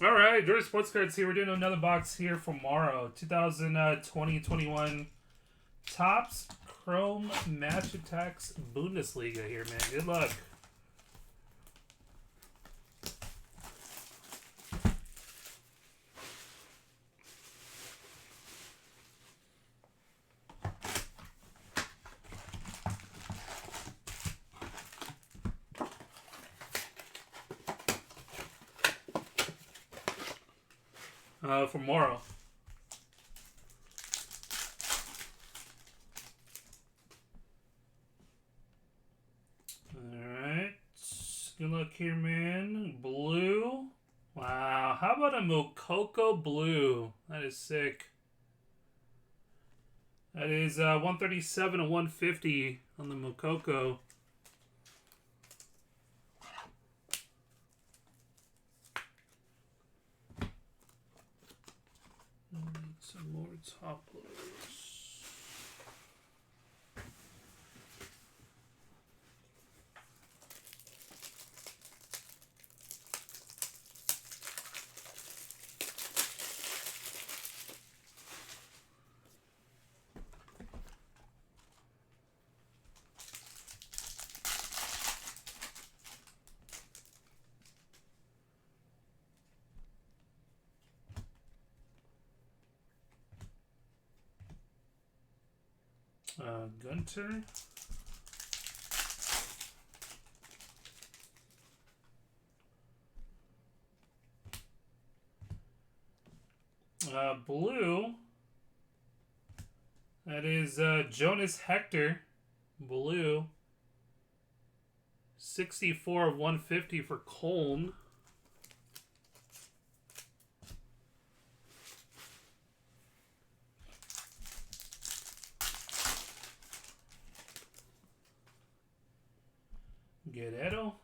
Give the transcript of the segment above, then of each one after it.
All right, Georgia Sports Cards here. We're doing another box here for Morro. 2020-21 Topps Chrome Match Attax Bundesliga here, man. Good luck. For Morro. Alright. Good luck here, man. Blue. Wow. How about a Mococo blue? That is sick. That is 137 and 150 on the Mococo. Some more top loads. Gunter. Blue. That is Jonas Hector. Blue. 64 of 150 for Coln. Guerrero.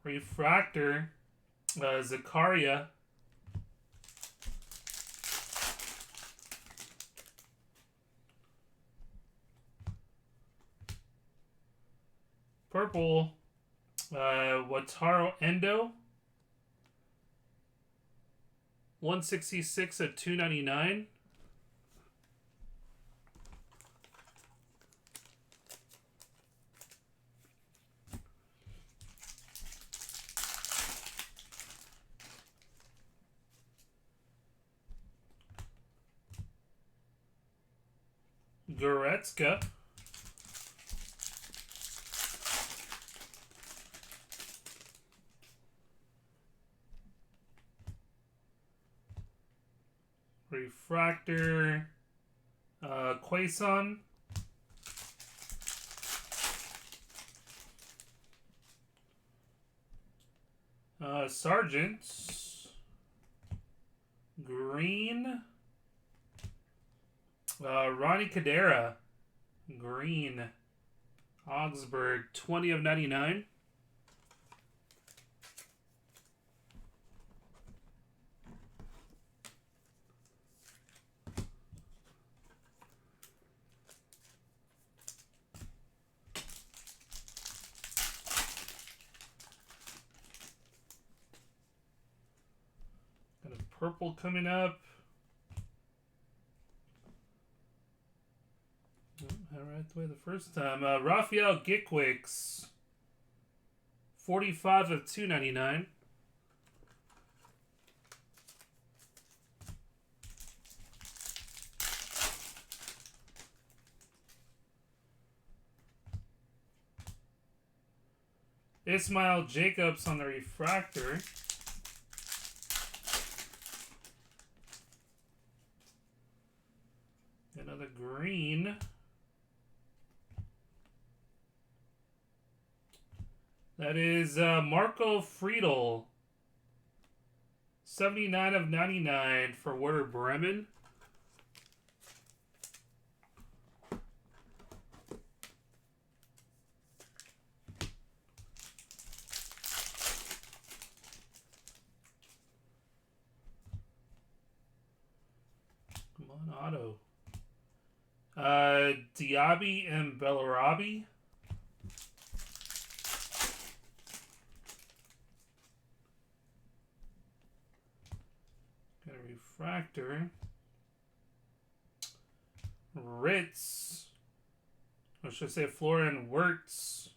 Refractor. Zakaria. Purple. Wataru Endo. 166 at 299. Goretzka. Refractor. Quaison. Sargent. Green. Ronnie Cadera. Green. Augsburg. 20 of 99. Got a purple coming up. Right the way the first time. Raphael Gickwicks. 45 of 299. Ismail Jacobs on the refractor. Another green. That is Marco Friedel. 79 of 99 for Werder Bremen. Come on, auto. Diaby and Bellarabi. Refractor. Ritz. Or should I say Florian Wirtz.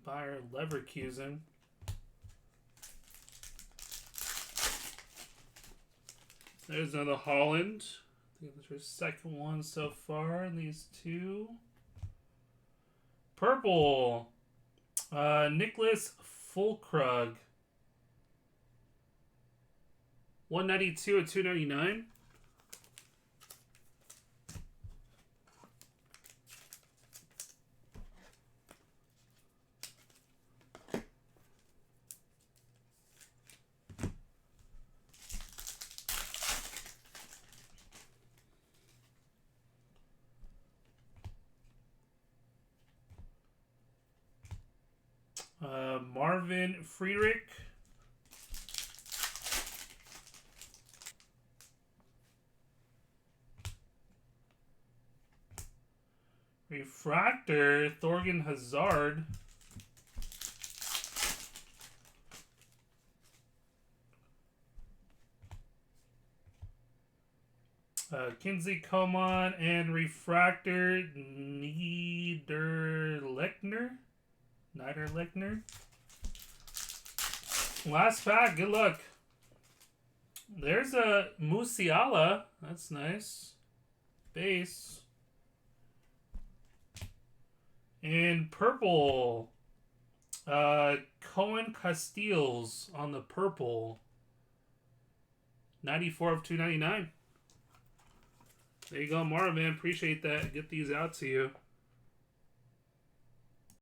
Bayer Leverkusen. There's another Holland. I think that's your second one so far in these two. Purple. Nicholas Fulkrug. 192 at 299. Marvin Friedrich. Refractor, Thorgan Hazard. Kinsey Coman and Refractor, Niederlechner. Last pack, good luck. There's a Musiala. That's nice. Base. And purple. Cohen Casteels on the purple. 94 of 299. There you go, Morro, man. Appreciate that. Get these out to you.